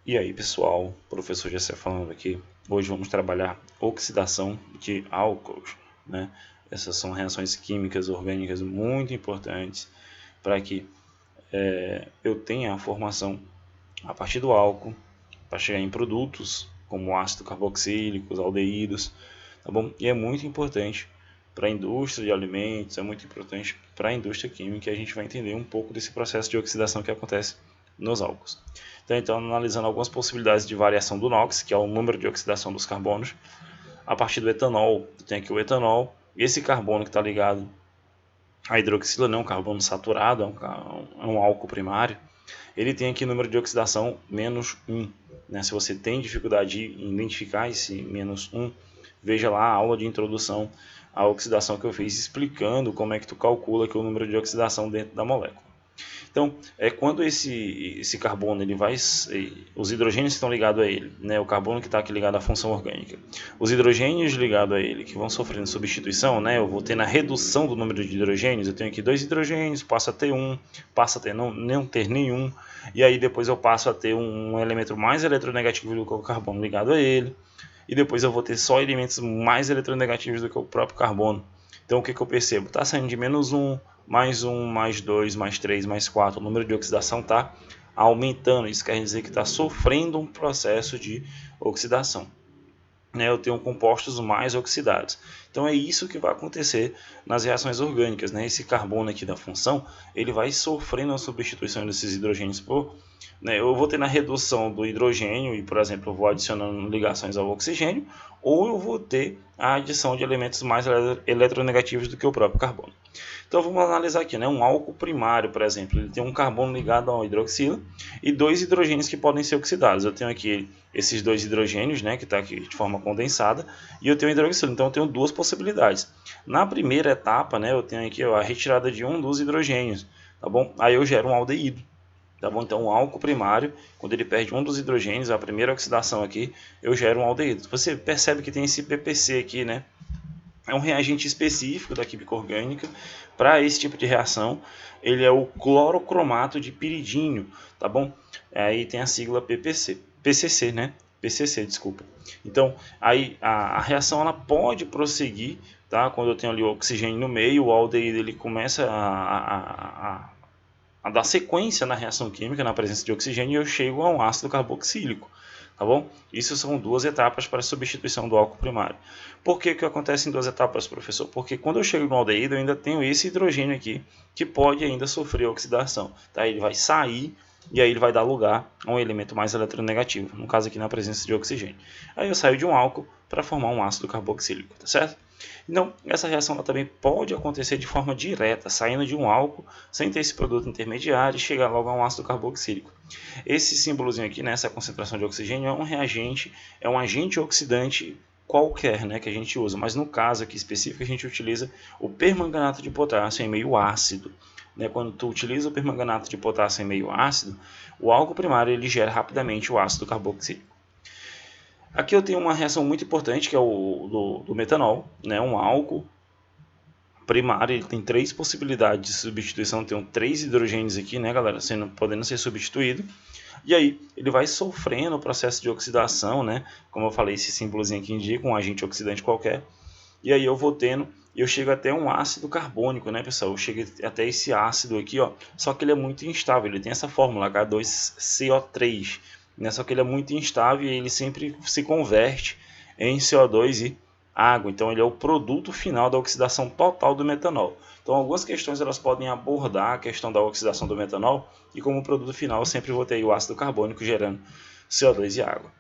E aí pessoal, professor Gessé falando aqui. Hoje vamos trabalhar oxidação de álcools, né? Essas são reações químicas orgânicas muito importantes para que eu tenha a formação a partir do álcool para chegar em produtos como ácido carboxílico, os aldeídos, tá bom? E é muito importante para a indústria de alimentos, é muito importante para a indústria química, e a gente vai entender um pouco desse processo de oxidação que acontece nos álcools. Então, analisando algumas possibilidades de variação do NOx, que é o número de oxidação dos carbonos, a partir do etanol, tem aqui o etanol, esse carbono que está ligado à hidroxila, não é um carbono saturado, é um álcool primário, ele tem aqui o número de oxidação menos 1. Né? Se você tem dificuldade em identificar esse menos 1, veja lá a aula de introdução à oxidação que eu fiz explicando como é que tu calcula aqui o número de oxidação dentro da molécula. Então, quando esse carbono ele vai, os hidrogênios que estão ligados a ele, né, o carbono que está aqui ligado à função orgânica, os hidrogênios ligados a ele que vão sofrendo substituição, né, eu vou ter na redução do número de hidrogênios, eu tenho aqui 2 hidrogênios, passo a ter 1, passo a ter não ter nenhum, e aí depois eu passo a ter um elemento mais eletronegativo do que o carbono ligado a ele, e depois eu vou ter só elementos mais eletronegativos do que o próprio carbono. Então o que eu percebo? Está saindo de menos 1, mais 2, mais 3, mais 4. O número de oxidação está aumentando. Isso quer dizer que está sofrendo um processo de oxidação. Eu tenho compostos mais oxidados. Então é isso que vai acontecer nas reações orgânicas. Esse carbono aqui da função, ele vai sofrendo a substituição desses hidrogênios por... eu vou ter na redução do hidrogênio e, por exemplo, eu vou adicionando ligações ao oxigênio, ou eu vou ter a adição de elementos mais eletronegativos do que o próprio carbono. Então vamos analisar aqui, um álcool primário, por exemplo, ele tem um carbono ligado ao hidroxila e 2 hidrogênios que podem ser oxidados. Eu tenho aqui esses 2 hidrogênios, que está aqui de forma condensada, e eu tenho hidroxila, então eu tenho duas possibilidades. Na primeira etapa, eu tenho aqui a retirada de um dos hidrogênios, tá bom? Aí eu gero um aldeído. Tá bom? Então o álcool primário, quando ele perde um dos hidrogênios, a primeira oxidação aqui, eu gero um aldeído. Você percebe que tem esse PPC aqui, É um reagente específico da química orgânica para esse tipo de reação. Ele é o clorocromato de piridínio, tá bom? Aí tem a sigla PCC, PCC, desculpa. Então, aí a reação ela pode prosseguir, tá? Quando eu tenho ali o oxigênio no meio, o aldeído ele começa a dar sequência na reação química, na presença de oxigênio, e eu chego a um ácido carboxílico. Tá bom? Isso são duas etapas para a substituição do álcool primário. Por que acontece em duas etapas, professor? Porque quando eu chego no aldeído, eu ainda tenho esse hidrogênio aqui, que pode ainda sofrer oxidação. Tá? Ele vai sair e aí ele vai dar lugar a um elemento mais eletronegativo, no caso aqui na presença de oxigênio. Aí eu saio de um álcool para formar um ácido carboxílico, tá certo? Então, essa reação ela também pode acontecer de forma direta, saindo de um álcool, sem ter esse produto intermediário e chegar logo a um ácido carboxílico. Esse símbolozinho aqui, essa concentração de oxigênio, é um reagente, é um agente oxidante qualquer, que a gente usa. Mas no caso aqui específico, a gente utiliza o permanganato de potássio em meio ácido. Quando tu utiliza o permanganato de potássio em meio ácido, o álcool primário ele gera rapidamente o ácido carboxílico. Aqui eu tenho uma reação muito importante, que é o do metanol, um álcool primário. Ele tem 3 possibilidades de substituição, tem 3 hidrogênios aqui, galera, podendo ser substituído. E aí ele vai sofrendo o processo de oxidação, como eu falei, esse símbolozinho aqui indica um agente oxidante qualquer. E aí eu vou tendo, eu chego até um ácido carbônico, pessoal? Eu chego até esse ácido aqui, ó, só que ele é muito instável, ele tem essa fórmula H2CO3, só que ele é muito instável e ele sempre se converte em CO2 e água. Então ele é o produto final da oxidação total do metanol. Então algumas questões elas podem abordar a questão da oxidação do metanol e como produto final eu sempre vou ter o ácido carbônico gerando CO2 e água.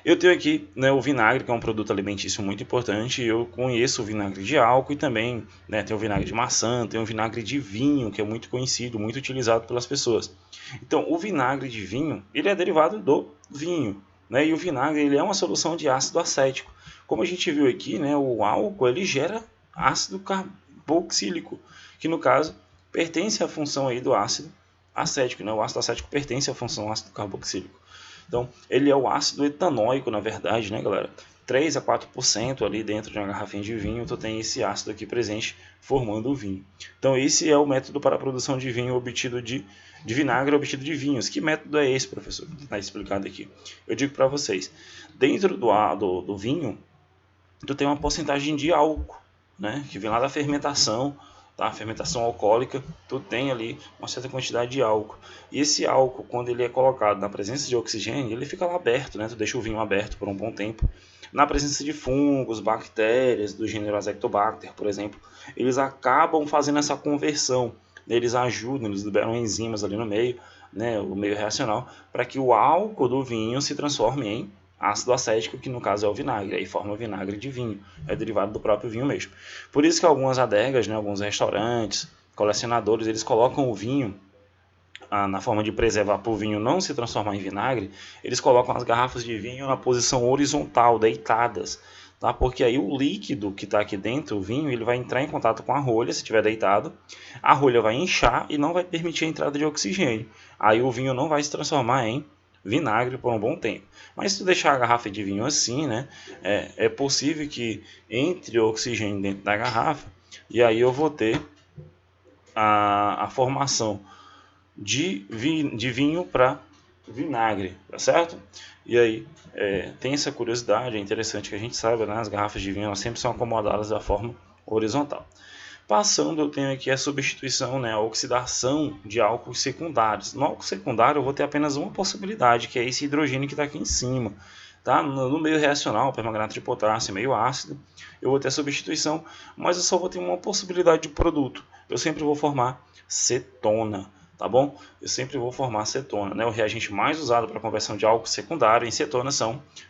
Eu tenho aqui o vinagre, que é um produto alimentício muito importante. Eu conheço o vinagre de álcool e também tem o vinagre de maçã, tem o vinagre de vinho, que é muito conhecido, muito utilizado pelas pessoas. Então, o vinagre de vinho, ele é derivado do vinho, e o vinagre ele é uma solução de ácido acético. Como a gente viu aqui, o álcool ele gera ácido carboxílico, que no caso pertence à função aí do ácido acético. O ácido acético pertence à função ácido carboxílico. Então, ele é o ácido etanóico, na verdade, galera? 3 a 4% ali dentro de uma garrafinha de vinho, tu tem esse ácido aqui presente formando o vinho. Então esse é o método para a produção de vinho obtido de vinagre obtido de vinhos. Que método é esse, professor? Está explicado aqui. Eu digo para vocês, dentro do vinho, tu tem uma porcentagem de álcool, né, que vem lá da fermentação, tá? Fermentação alcoólica, tu tem ali uma certa quantidade de álcool. E esse álcool, quando ele é colocado na presença de oxigênio, ele fica lá aberto, né? Tu deixa o vinho aberto por um bom tempo. Na presença de fungos, bactérias, do gênero Azectobacter, por exemplo, eles acabam fazendo essa conversão. Eles ajudam, eles liberam enzimas ali no meio, né, o meio reacional, para que o álcool do vinho se transforme em ácido acético, que no caso é o vinagre, aí forma vinagre de vinho, é derivado do próprio vinho mesmo. Por isso que algumas adegas, né, alguns restaurantes, colecionadores, eles colocam o vinho na forma de preservar para o vinho não se transformar em vinagre, eles colocam as garrafas de vinho na posição horizontal, deitadas, tá? Porque aí o líquido que está aqui dentro, o vinho, ele vai entrar em contato com a rolha, se estiver deitado, a rolha vai inchar e não vai permitir a entrada de oxigênio. Aí o vinho não vai se transformar em vinagre por um bom tempo. Mas se tu deixar a garrafa de vinho assim, né, é possível que entre oxigênio dentro da garrafa e aí eu vou ter a formação de vinho para vinagre, tá certo? E aí tem essa curiosidade, é interessante que a gente saiba, né, as garrafas de vinho elas sempre são acomodadas da forma horizontal. Passando, eu tenho aqui a substituição, né, a oxidação de álcools secundários. No álcool secundário eu vou ter apenas uma possibilidade, que é esse hidrogênio que está aqui em cima. Tá? No meio reacional, permanganato de potássio, meio ácido, eu vou ter a substituição, mas eu só vou ter uma possibilidade de produto. Eu sempre vou formar cetona, tá bom? Eu sempre vou formar cetona, né? O reagente mais usado para conversão de álcool secundário em cetona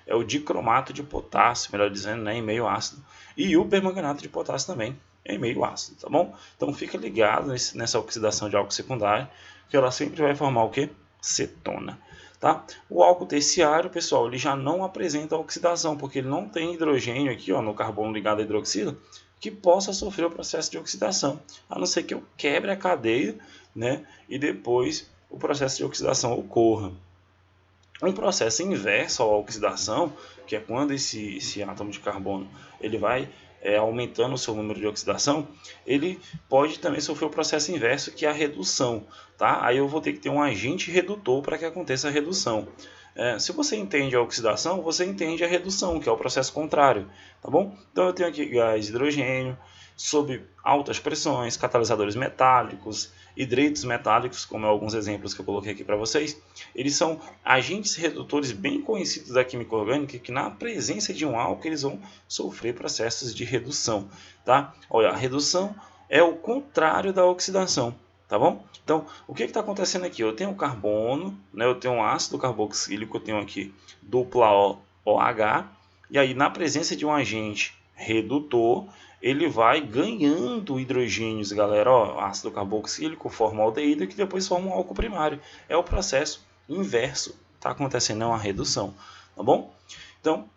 é o dicromato de potássio, melhor dizendo, né, em meio ácido, e o permanganato de potássio também em meio ácido, tá bom? Então fica ligado nessa oxidação de álcool secundário, que ela sempre vai formar o que? Cetona. Tá? O álcool terciário, pessoal, ele já não apresenta oxidação, porque ele não tem hidrogênio aqui, ó, no carbono ligado à hidroxila, que possa sofrer o processo de oxidação, a não ser que eu quebre a cadeia, né, e depois o processo de oxidação ocorra. Um processo inverso à oxidação, que é quando esse átomo de carbono ele vai aumentando o seu número de oxidação, ele pode também sofrer o processo inverso, que é a redução. Tá? Aí eu vou ter que ter um agente redutor para que aconteça a redução. Se você entende a oxidação, você entende a redução, que é o processo contrário. Tá bom? Então eu tenho aqui gás hidrogênio, sob altas pressões, catalisadores metálicos, hidretos metálicos, como alguns exemplos que eu coloquei aqui para vocês. Eles são agentes redutores bem conhecidos da química orgânica, que na presença de um álcool eles vão sofrer processos de redução. Tá? Olha, a redução é o contrário da oxidação. Tá bom? Então, o que está acontecendo aqui? Eu tenho carbono, né? Eu tenho um ácido carboxílico, eu tenho aqui dupla OH, e aí na presença de um agente redutor, ele vai ganhando hidrogênios, galera. Ó, ácido carboxílico forma aldeído, que depois forma um álcool primário. É o processo inverso, está acontecendo, é uma redução, tá bom? Então,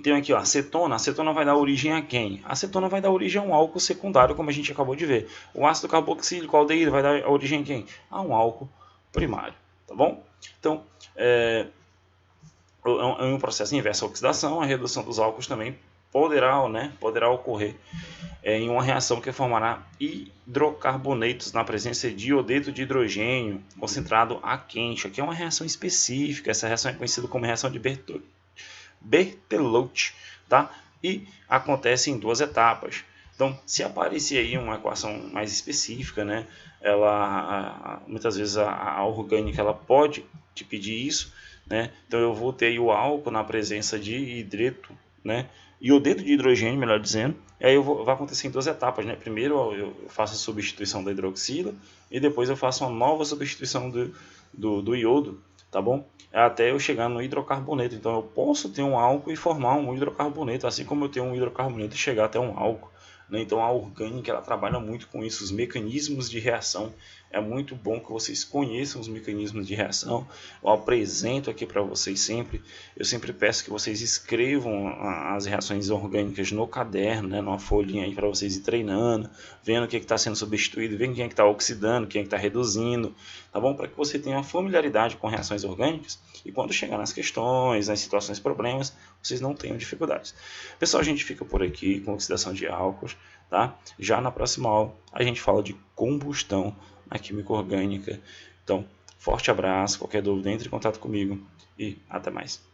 tem aqui ó, a cetona vai dar origem a quem? A cetona vai dar origem a um álcool secundário, como a gente acabou de ver. O ácido carboxílico, aldeído, vai dar origem a quem? A um álcool primário, tá bom? Então, é um processo inverso à oxidação, a redução dos álcools também poderá ocorrer em uma reação que formará hidrocarbonetos na presença de iodeto de hidrogênio concentrado a quente. Aqui é uma reação específica, essa reação é conhecida como reação de Berthelot, tá? E acontece em duas etapas. Então, se aparecer aí uma equação mais específica, né, muitas vezes a orgânica ela pode te pedir isso, né? Então eu vou ter aí o álcool na presença de hidreto, né, iodeto de hidrogênio, melhor dizendo. E aí vai acontecer em duas etapas, né? Primeiro eu faço a substituição da hidroxila e depois eu faço uma nova substituição do iodo, tá bom? Até eu chegar no hidrocarboneto. Então eu posso ter um álcool e formar um hidrocarboneto, assim como eu tenho um hidrocarboneto e chegar até um álcool, né? Então a orgânica ela trabalha muito com isso, os mecanismos de reação É muito bom que vocês conheçam os mecanismos de reação. Eu apresento aqui para vocês sempre. Eu sempre peço que vocês escrevam as reações orgânicas no caderno, né, numa folhinha aí para vocês ir treinando, vendo o que está sendo substituído, vendo quem é que está oxidando, quem é que está reduzindo, tá bom? Para que você tenha uma familiaridade com reações orgânicas e quando chegar nas questões, nas situações, problemas, vocês não tenham dificuldades. Pessoal, a gente fica por aqui com oxidação de álcools, tá? Já na próxima aula a gente fala de combustão na química orgânica. Então, forte abraço, qualquer dúvida entre em contato comigo e até mais.